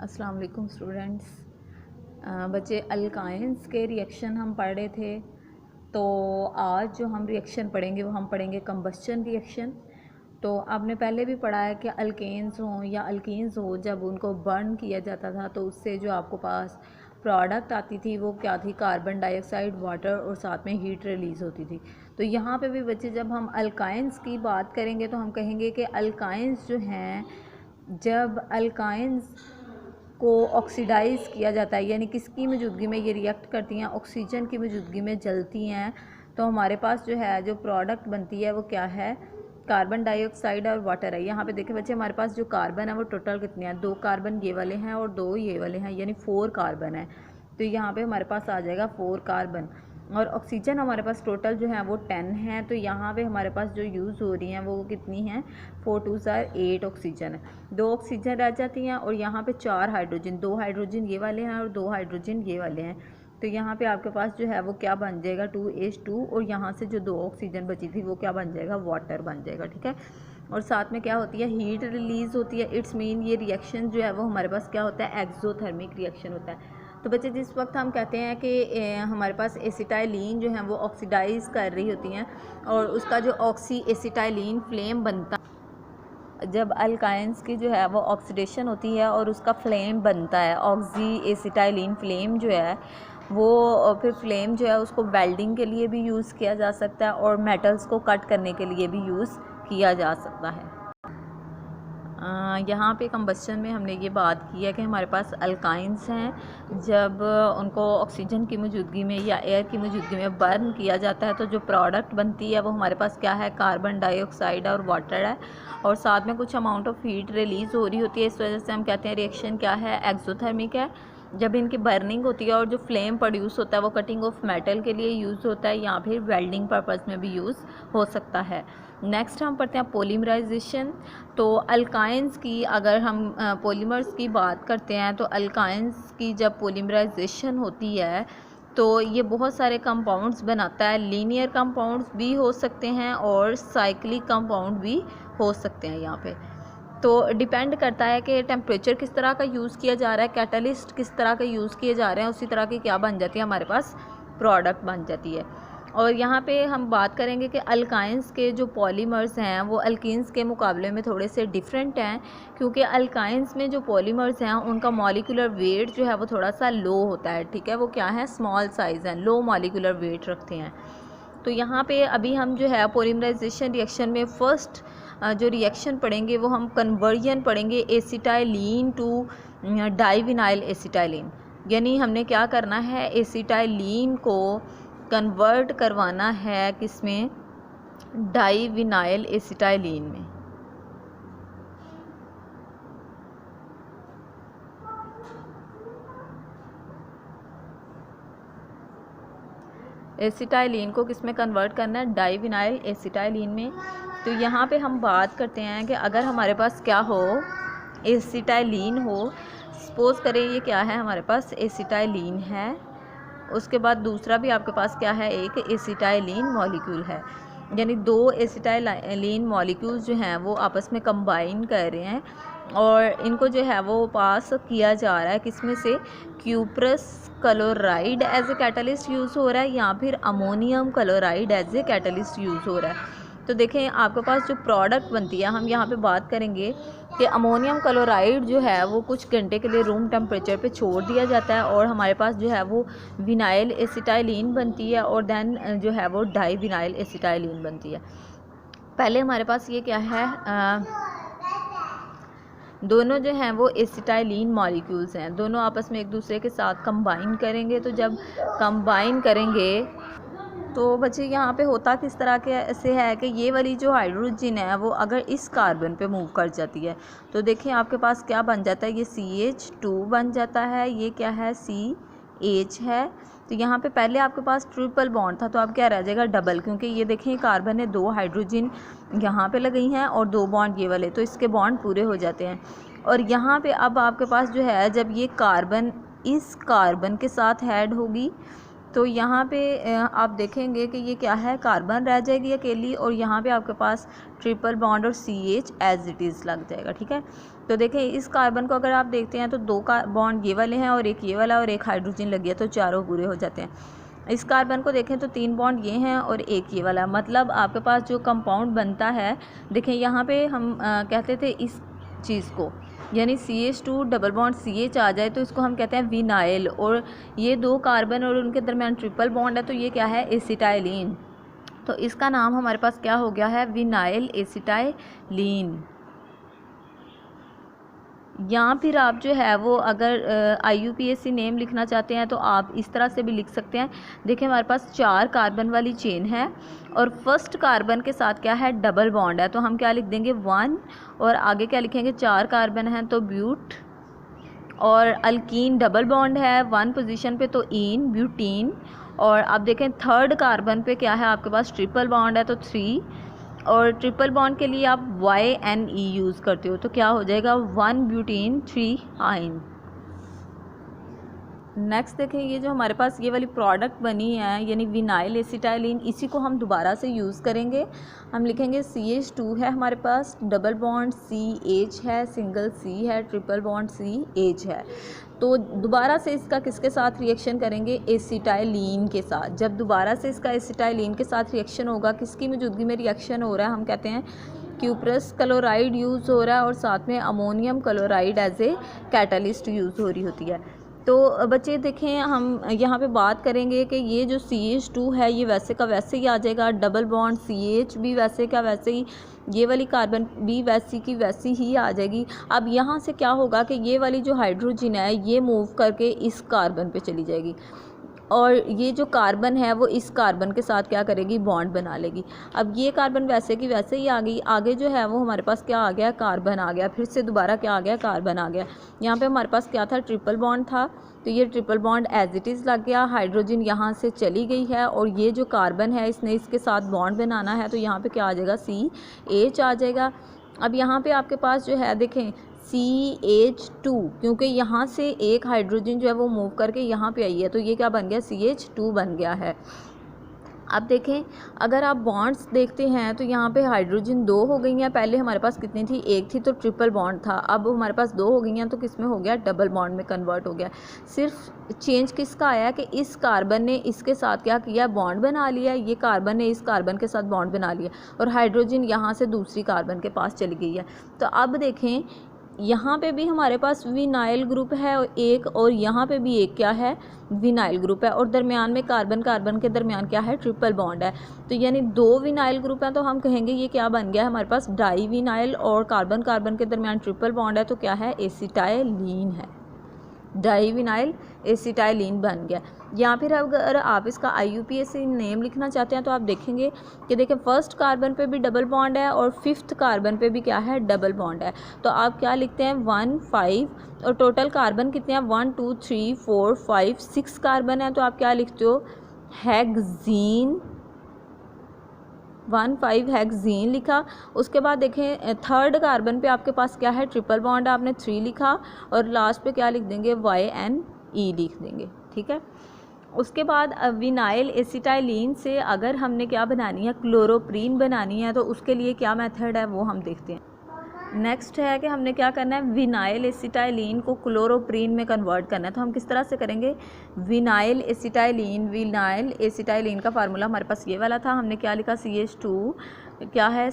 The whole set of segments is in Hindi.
अस्सलाम वालेकुम स्टूडेंट्स। बच्चे अल्काइंस के रिएक्शन हम पढ़ रहे थे। तो आज जो हम रिएक्शन पढ़ेंगे वो हम पढ़ेंगे कंबस्चन रिएक्शन। तो आपने पहले भी पढ़ा है कि अल्केन्स हों या अल्कीन्स हो, जब उनको बर्न किया जाता था तो उससे जो आपको पास प्रोडक्ट आती थी वो क्या थी, कार्बन डाइऑक्साइड, वाटर और साथ में हीट रिलीज़ होती थी। तो यहाँ पे भी बच्चे जब हम अल्काइंस की बात करेंगे तो हम कहेंगे कि अल्काइंस जो हैं, जब अल्काइंस को ऑक्सीडाइज़ किया जाता है, यानी किसकी मौजूदगी में ये रिएक्ट करती हैं, ऑक्सीजन की मौजूदगी में जलती हैं, तो हमारे पास जो है जो प्रोडक्ट बनती है वो क्या है, कार्बन डाइऑक्साइड और वाटर है। यहाँ पे देखें बच्चे, हमारे पास जो कार्बन है वो टोटल कितने हैं, 2 कार्बन ये वाले हैं और 2 ये वाले हैं, यानी 4 कार्बन है। तो यहाँ पे हमारे पास आ जाएगा 4 कार्बन। और ऑक्सीजन हमारे पास टोटल जो है वो 10 है। तो यहाँ पे हमारे पास जो यूज़ हो रही हैं वो कितनी हैं, 4 2 8 ऑक्सीजन है। 2 ऑक्सीजन रह जाती हैं और यहाँ पे 4 हाइड्रोजन, 2 हाइड्रोजन ये वाले हैं और 2 हाइड्रोजन ये वाले हैं। तो यहाँ पे आपके पास जो है वो क्या बन जाएगा, 2H2, और यहाँ से जो 2 ऑक्सीजन बची थी वो क्या बन जाएगा, वाटर बन जाएगा। ठीक है। और साथ में क्या होती है, हीट रिलीज़ होती है। इट्स मीन ये रिएक्शन जो है वो हमारे पास क्या होता है, एक्सोथर्मिक रिएक्शन होता है। तो बच्चे जिस वक्त हम कहते हैं कि हमारे पास एसिटाइलिन जो है वो ऑक्सीडाइज़ कर रही होती हैं और उसका जो ऑक्सी एसिटाइलिन फ्लेम बनता, जब अल्काइंस की जो है वो ऑक्सीडेशन होती है और उसका फ्लेम बनता है, ऑक्सी एसिटाइलिन फ्लेम जो है वो, फिर फ्लेम जो है उसको वेल्डिंग के लिए भी यूज़ किया जा सकता है और मेटल्स को कट करने के लिए भी यूज़ किया जा सकता है। यहाँ पे कंबस्चन में हमने ये बात की है कि हमारे पास अल्काइंस हैं, जब उनको ऑक्सीजन की मौजूदगी में या एयर की मौजूदगी में बर्न किया जाता है तो जो प्रोडक्ट बनती है वो हमारे पास क्या है, कार्बन डाइऑक्साइड और वाटर है, और साथ में कुछ अमाउंट ऑफ हीट रिलीज़ हो रही होती है। इस वजह से हम कहते हैं रिएक्शन क्या है, एक्सोथर्मिक है। जब इनकी बर्निंग होती है और जो फ्लेम प्रोड्यूस होता है वो कटिंग ऑफ मेटल के लिए यूज़ होता है या फिर वेल्डिंग पर्पज़ में भी यूज़ हो सकता है। नेक्स्ट हम पढ़ते हैं पॉलीमराइजेशन। तो अल्काइंस की अगर हम पॉलीमर्स की बात करते हैं तो अल्काइंस की जब पॉलीमराइजेशन होती है तो ये बहुत सारे कंपाउंड्स बनाता है। लीनियर कंपाउंड्स भी हो सकते हैं और साइक्लिक कंपाउंड भी हो सकते हैं। यहाँ पे तो डिपेंड करता है कि टेम्परेचर किस तरह का यूज़ किया जा रहा है, कैटलिस्ट किस तरह के यूज़ किए जा रहे हैं, उसी तरह की क्या बन जाती है, हमारे पास प्रोडक्ट बन जाती है। और यहाँ पे हम बात करेंगे कि अल्काइंस के जो पॉलीमर्स हैं वो अल्कीन्स के मुकाबले में थोड़े से डिफरेंट हैं, क्योंकि अल्काइंस में जो पॉलीमर्स हैं उनका मॉलिक्यूलर वेट जो है वो थोड़ा सा लो होता है। ठीक है, वो क्या है, स्मॉल साइज़ हैं, लो मॉलिक्यूलर वेट रखते हैं। तो यहाँ पे अभी हम जो है पॉलीमराइजेशन रिएक्शन में फ़र्स्ट जो रिएक्शन पढ़ेंगे वो हम कन्वर्जन पढ़ेंगे एसिटाइलिन टू डाइविनाइल एसिटाइलिन। यानी हमने क्या करना है, एसिटाइलिन को कन्वर्ट करवाना है किसमें, डाइविनाइल एसिटाइलिन में। एसिटाइलिन को किस में कन्वर्ट करना है, डाइविनाइल एसिटाइलिन में। तो यहाँ पे हम बात करते हैं कि अगर हमारे पास क्या हो, एसिटाइलिन हो, सपोज़ करें ये क्या है, हमारे पास एसिटाइलिन है, उसके बाद दूसरा भी आपके पास क्या है, एक एसिटाइलिन मॉलिक्यूल है, यानी 2 एसिटाइलिन मॉलिक्यूल्स जो हैं वो आपस में कंबाइन कर रहे हैं और इनको जो है वो पास किया जा रहा है किसमें से, cuprous chloride as a catalyst use हो रहा है या फिर ammonium chloride as a catalyst use हो रहा है। तो देखें आपके पास जो प्रोडक्ट बनती है, हम यहाँ पे बात करेंगे कि अमोनियम क्लोराइड जो है वो कुछ घंटे के लिए रूम टेम्परेचर पे छोड़ दिया जाता है और हमारे पास जो है वो विनाइल एसिटाइलिन बनती है और देन जो है वो डाइविनाइल एसिटाइलिन बनती है। पहले हमारे पास ये क्या है, दोनों जो हैं वो एसिटाइलिन मॉलिक्यूल्स हैं, दोनों आपस में एक दूसरे के साथ कंबाइन करेंगे। तो जब कंबाइन करेंगे तो बच्चे यहाँ पे होता किस तरह के से है कि ये वाली जो हाइड्रोजन है वो अगर इस कार्बन पे मूव कर जाती है तो देखें आपके पास क्या बन जाता है, ये CH2 बन जाता है, ये क्या है, CH है। तो यहाँ पे पहले आपके पास ट्रिपल बॉन्ड था तो अब क्या रह जाएगा, डबल, क्योंकि ये देखें कार्बन है, 2 हाइड्रोजन यहाँ पे लगी हैं और 2 बॉन्ड ये वाले, तो इसके बॉन्ड पूरे हो जाते हैं। और यहाँ पे अब आपके पास जो है जब ये कार्बन इस कार्बन के साथ ऐड होगी तो यहाँ पे आप देखेंगे कि ये क्या है, कार्बन रह जाएगी अकेली और यहाँ पे आपके पास ट्रिपल बॉन्ड और CH एज इट इज़ लग जाएगा। ठीक है, तो देखें इस कार्बन को अगर आप देखते हैं तो 2 बॉन्ड ये वाले हैं और एक ये वाला और एक हाइड्रोजन लग गया, तो चारों पूरे हो जाते हैं। इस कार्बन को देखें तो 3 बॉन्ड ये हैं और एक ये वाला, मतलब आपके पास जो कंपाउंड बनता है, देखें यहाँ पे हम कहते थे इस चीज़ को, यानी CH2 डबल बॉन्ड CH आ जाए तो इसको हम कहते हैं विनाइल, और ये 2 कार्बन और उनके दरमियान ट्रिपल बॉन्ड है तो ये क्या है, एसिटाइलिन। तो इसका नाम हमारे पास क्या हो गया है, विनाइल एसिटाइलिन। या फिर आप जो है वो अगर IUPAC नेम लिखना चाहते हैं तो आप इस तरह से भी लिख सकते हैं। देखिए हमारे पास 4 कार्बन वाली चेन है और फर्स्ट कार्बन के साथ क्या है, डबल बॉन्ड है, तो हम क्या लिख देंगे 1, और आगे क्या लिखेंगे, 4 कार्बन हैं तो ब्यूट, और अल्कीन डबल बॉन्ड है 1 पोजीशन पे तो इन ब्यूटीन, और आप देखें थर्ड कार्बन पे क्या है आपके पास ट्रिपल बॉन्ड है तो 3, और ट्रिपल बॉन्ड के लिए आप YNE यूज़ करते हो तो क्या हो जाएगा 1 ब्यूटीन 3 आइन। नेक्स्ट देखें ये जो हमारे पास ये वाली प्रोडक्ट बनी है यानी विनाइल एसिटाइलिन, इसी को हम दोबारा से यूज़ करेंगे। हम लिखेंगे CH2 है हमारे पास, डबल बॉन्ड CH है, सिंगल C है, ट्रिपल बॉन्ड CH है, तो दोबारा से इसका किसके साथ रिएक्शन करेंगे, एसिटाइलिन के साथ। जब दोबारा से इसका एसिटाइलिन के साथ रिएक्शन होगा, किसकी मौजूदगी में रिएक्शन हो रहा है, हम कहते हैं क्यूप्रस क्लोराइड यूज़ हो रहा है और साथ में ammonium chloride as a catalyst use हो रही होती है। तो बच्चे देखें हम यहाँ पे बात करेंगे कि ये जो CH2 है ये वैसे का वैसे ही आ जाएगा, डबल बॉन्ड CH भी वैसे का वैसे ही, ये वाली कार्बन भी वैसी की वैसी ही आ जाएगी। अब यहाँ से क्या होगा कि ये वाली जो हाइड्रोजन है ये मूव करके इस कार्बन पे चली जाएगी और ये जो कार्बन है वो इस कार्बन के साथ क्या करेगी, बॉन्ड बना लेगी। अब ये कार्बन वैसे की वैसे ही आ गई, आगे जो है वो हमारे पास क्या आ गया, कार्बन आ गया, फिर से दोबारा क्या आ गया, कार्बन आ गया। यहाँ पे हमारे पास क्या था, ट्रिपल बॉन्ड था, तो ये triple bond as it is लग गया, हाइड्रोजन यहाँ से चली गई है और ये जो कार्बन है इसने इसके साथ बॉन्ड बनाना है, तो यहाँ पर क्या आ जाएगा, CH आ जाएगा। अब यहाँ पर आपके पास जो है देखें CH2, क्योंकि यहाँ से एक हाइड्रोजन जो है वो मूव करके यहाँ पे आई है तो ये क्या बन गया, CH2 बन गया है। अब देखें अगर आप बॉन्ड्स देखते हैं तो यहाँ पे हाइड्रोजन 2 हो गई हैं, पहले हमारे पास कितनी थी, 1 थी तो ट्रिपल बॉन्ड था, अब हमारे पास 2 हो गई हैं तो किस में हो गया, डबल बॉन्ड में कन्वर्ट हो गया। सिर्फ चेंज किसका आया कि इस कार्बन ने इसके साथ क्या किया, बॉन्ड बना लिया, ये कार्बन ने इस कार्बन के साथ बॉन्ड बना लिया और हाइड्रोजन यहाँ से दूसरी कार्बन के पास चली गई है। तो अब देखें यहाँ पे भी हमारे पास विनाइल ग्रुप है एक, और यहाँ पे भी एक क्या है, विनाइल ग्रुप है, और दरमियान में कार्बन कार्बन के दरमियान क्या है, ट्रिपल बॉन्ड है, तो यानी 2 विनाइल ग्रुप हैं, तो हम कहेंगे ये क्या बन गया हमारे पास, डाई विनाइल, और कार्बन कार्बन के दरमियान ट्रिपल बॉन्ड है तो क्या है, एसिटाइलिन है, डाई विनाइल एसिटाइलिन बन गया। या फिर अगर आप इसका IUPAC नेम लिखना चाहते हैं तो आप देखेंगे कि देखें फर्स्ट कार्बन पे भी डबल बॉन्ड है और फिफ्थ कार्बन पे भी क्या है, डबल बॉन्ड है, तो आप क्या लिखते हैं 1 5, और टोटल कार्बन कितने हैं 1 2 3 4 5 6 कार्बन है, तो आप क्या लिखते हो, हेक्सीन, 1 5 हेक्सीन लिखा। उसके बाद देखें थर्ड कार्बन पे आपके पास क्या है, ट्रिपल बॉन्ड, आपने 3 लिखा, और लास्ट पे क्या लिख देंगे, YNE लिख देंगे, ठीक है। उसके बाद विनाइल एसिटाइलिन से अगर हमने क्या बनानी है, क्लोरोप्रीन बनानी है, तो उसके लिए क्या मेथड है वो हम देखते हैं। नेक्स्ट है कि हमने क्या करना है, विनाइल एसिटाइलिन को क्लोरोप्रीन में कन्वर्ट करना है, तो हम किस तरह से करेंगे, विनाइल एसिटाइलिन का फार्मूला हमारे पास ये वाला था, हमने क्या लिखा, CH2 क्या है,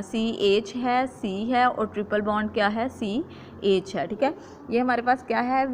CH है, C है, और ट्रिपल बॉन्ड क्या है, CH है, ठीक है। ये हमारे पास क्या है,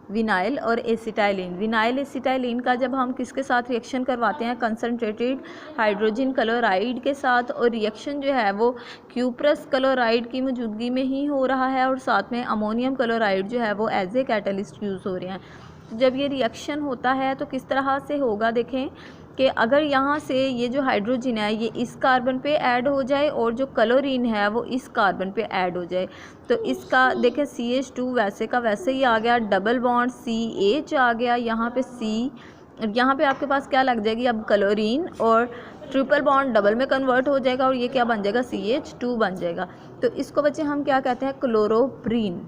विनाइल और एसिटाइलिन। विनाइल एसिटाइलिन का जब हम किसके साथ रिएक्शन करवाते हैं, कंसनट्रेटेड हाइड्रोजन क्लोराइड के साथ, और रिएक्शन जो है वो क्यूप्रस क्लोराइड की मौजूदगी में ही हो रहा है, और साथ में अमोनियम क्लोराइड जो है वो एज ए कैटलिस्ट यूज़ हो रहे हैं। जब ये रिएक्शन होता है तो किस तरह से होगा, देखें कि अगर यहाँ से ये जो हाइड्रोजन है ये इस कार्बन पे ऐड हो जाए और जो क्लोरीन है वो इस कार्बन पे ऐड हो जाए, तो इसका देखें CH2 वैसे का वैसे ही आ गया, डबल बॉन्ड CH आ गया, यहाँ पे C, यहाँ पे आपके पास क्या लग जाएगी अब, क्लोरीन, और ट्रिपल बॉन्ड डबल में कन्वर्ट हो जाएगा और ये क्या बन जाएगा, CH2 बन जाएगा। तो इसको बच्चे हम क्या कहते हैं, क्लोरोप्रीन।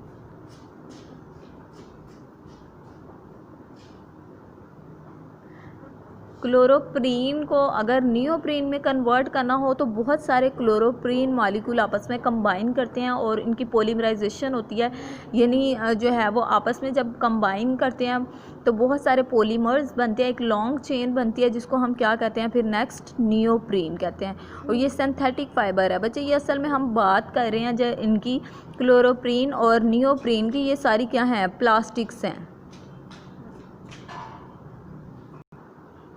क्लोरोप्रीन को अगर नियोप्रीन में कन्वर्ट करना हो तो बहुत सारे क्लोरोप्रीन मॉलिक्यूल आपस में कंबाइन करते हैं और इनकी पॉलीमराइजेशन होती है, यानी जो है वो आपस में जब कंबाइन करते हैं तो बहुत सारे पॉलीमर्स बनते हैं, एक लॉन्ग चेन बनती है जिसको हम क्या कहते हैं फिर नेक्स्ट नियोप्रीन कहते हैं। और ये सिंथेटिक फाइबर है बच्चे, ये असल में हम बात कर रहे हैं जो इनकी क्लोरोप्रीन और नियोप्रीन की, ये सारी क्या हैं, प्लास्टिक्स हैं।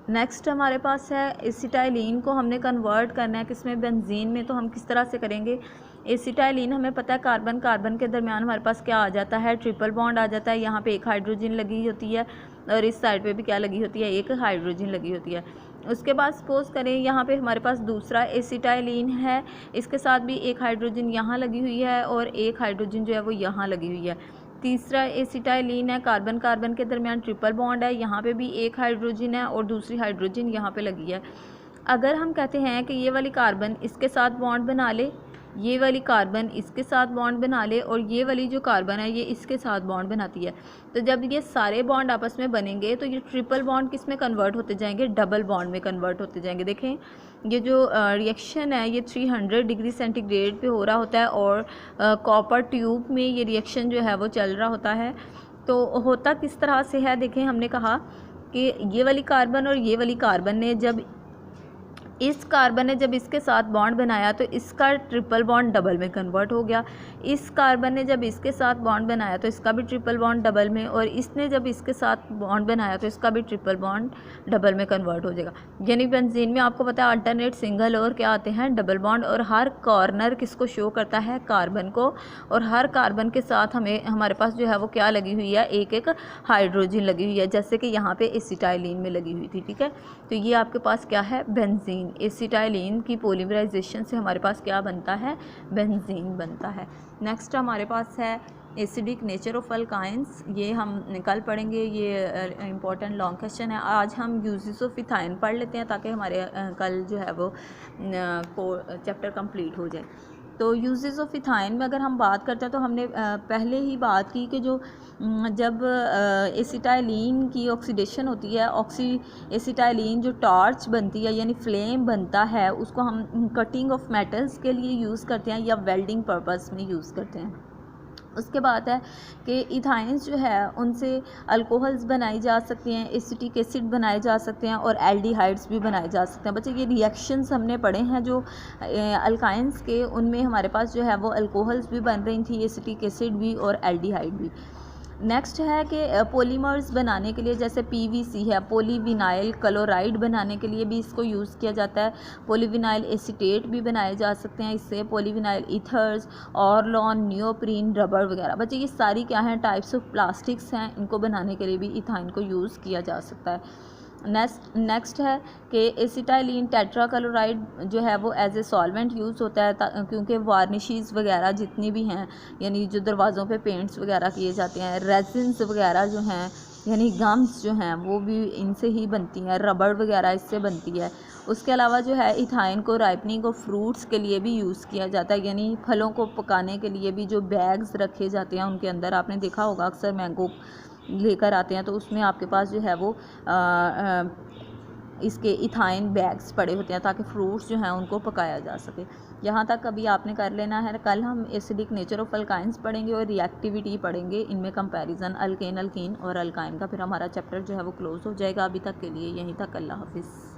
नेक्स्ट हमारे पास है एसिटाइलिन को हमने कन्वर्ट करना है किसमें, बेंजीन में। तो हम किस तरह से करेंगे, एसिटाइलिन हमें पता है कार्बन कार्बन के दरमियान हमारे पास क्या आ जाता है, ट्रिपल बॉन्ड आ जाता है। यहाँ पे एक हाइड्रोजन लगी होती है और इस साइड पे भी क्या लगी होती है, एक हाइड्रोजन लगी होती है। उसके बाद सपोज करें यहाँ पे हमारे पास दूसरा एसिटाइलिन है, इसके साथ भी एक हाइड्रोजन यहाँ लगी हुई है और एक हाइड्रोजन जो है वो यहाँ लगी हुई है। तीसरा एसिटाइलिन है, कार्बन कार्बन के दरमियान ट्रिपल बॉन्ड है, यहाँ पे भी एक हाइड्रोजन है और दूसरी हाइड्रोजन यहाँ पे लगी है। अगर हम कहते हैं कि ये वाली कार्बन इसके साथ बॉन्ड बना ले, ये वाली कार्बन इसके साथ बॉन्ड बना ले और ये वाली जो कार्बन है ये इसके साथ बॉन्ड बनाती है, तो जब ये सारे बॉन्ड आपस में बनेंगे तो ये ट्रिपल बॉन्ड किस में कन्वर्ट होते जाएंगे, डबल बॉन्ड में कन्वर्ट होते जाएंगे। देखें ये जो रिएक्शन है ये 300 डिग्री सेंटीग्रेड पे हो रहा होता है और कॉपर ट्यूब में ये रिएक्शन जो है वो चल रहा होता है। तो होता किस तरह से है, देखें हमने कहा कि ये वाली कार्बन और ये वाली कार्बन ने जब इस कार्बन ने जब इसके साथ बॉन्ड बनाया तो इसका ट्रिपल बॉन्ड डबल में कन्वर्ट हो गया, इस कार्बन ने जब इसके साथ बॉन्ड बनाया तो इसका भी ट्रिपल बॉन्ड डबल में, और इसने जब इसके साथ बॉन्ड बनाया तो इसका भी ट्रिपल बॉन्ड डबल में कन्वर्ट हो जाएगा। यानी बेंजीन में आपको पता है अल्टरनेट सिंगल और क्या आते हैं, डबल बॉन्ड, और हर कॉर्नर किसको शो करता है, कार्बन को, और हर कार्बन के साथ हमारे पास जो है वो क्या लगी हुई है, एक एक हाइड्रोजन लगी हुई है, जैसे कि यहाँ पे एसिटाइलिन में लगी हुई थी। ठीक है, तो ये आपके पास क्या है, बेंजीन। एसिटाइलिन की पॉलीमराइजेशन से हमारे पास क्या बनता है, बेंजीन बनता है। नेक्स्ट हमारे पास है एसिडिक नेचर ऑफ अल्काइंस, ये हम कल पढ़ेंगे, ये इम्पोर्टेंट लॉन्ग क्वेश्चन है। आज हम यूजेस ऑफ इथाइन पढ़ लेते हैं ताकि हमारे कल जो है वो चैप्टर कंप्लीट हो जाए। तो यूजेस ऑफ इथाइन में अगर हम बात करते हैं तो हमने पहले ही बात की कि जो जब एसिटाइलिन की ऑक्सीडेशन होती है, एसिटाइलिन जो टॉर्च बनती है यानी फ्लेम बनता है, उसको हम कटिंग ऑफ मेटल्स के लिए यूज़ करते हैं या वेल्डिंग पर्पस में यूज़ करते हैं। उसके बाद है कि इथाइंस जो है उनसे अल्कोहल्स बनाई जा सकती हैं, एसिटिक एसिड बनाए जा सकते हैं और एल्डिहाइड्स भी बनाए जा सकते हैं। बच्चे ये रिएक्शंस हमने पढ़े हैं जो अल्काइंस के, उनमें हमारे पास जो है वो अल्कोहल्स भी बन रही थी, एसिटिक एसिड भी और एल्डिहाइड भी। नेक्स्ट है कि पॉलीमर्स बनाने के लिए जैसे पीवीसी है, पॉलीविनाइल क्लोराइड बनाने के लिए भी इसको यूज़ किया जाता है। पॉलीविनाइल एसीटेट भी बनाए जा सकते हैं इससे, polyvinyl ethers, Orlon, neoprene, rubber वगैरह। बच्चे ये सारी क्या हैं, टाइप्स ऑफ प्लास्टिक्स हैं, इनको बनाने के लिए भी इथाइन को यूज़ किया जा सकता है। नेक्स्ट है कि एसिटाइलिन टेट्राक्लोराइड जो है वो एज ए सॉल्वेंट यूज़ होता है, क्योंकि वार्निशेस वगैरह जितनी भी हैं, यानी जो दरवाज़ों पे पेंट्स वगैरह किए जाते हैं, रेजिन्स वगैरह जो हैं यानी गम्स जो हैं वो भी इनसे ही बनती हैं, रबड़ वगैरह इससे बनती है। उसके अलावा जो है इथाइन को राइपनिंग ऑफ फ्रूट्स के लिए भी यूज़ किया जाता है, यानी फलों को पकाने के लिए भी जो बैग्स रखे जाते हैं उनके अंदर आपने देखा होगा अक्सर मैंगो लेकर आते हैं तो उसमें आपके पास जो है वो इसके इथाइन बैग्स पड़े होते हैं ताकि फ्रूट्स जो हैं उनको पकाया जा सके। यहाँ तक अभी आपने कर लेना है। कल हम एसिडिक नेचर ऑफ अल्काइंस पढ़ेंगे और रिएक्टिविटी पढ़ेंगे, इनमें कंपैरिजन अल्केन, अल्कीन और अल्काइन का, फिर हमारा चैप्टर जो है वो क्लोज हो जाएगा। अभी तक के लिए यहीं तक, अल्लाह हाफिज़।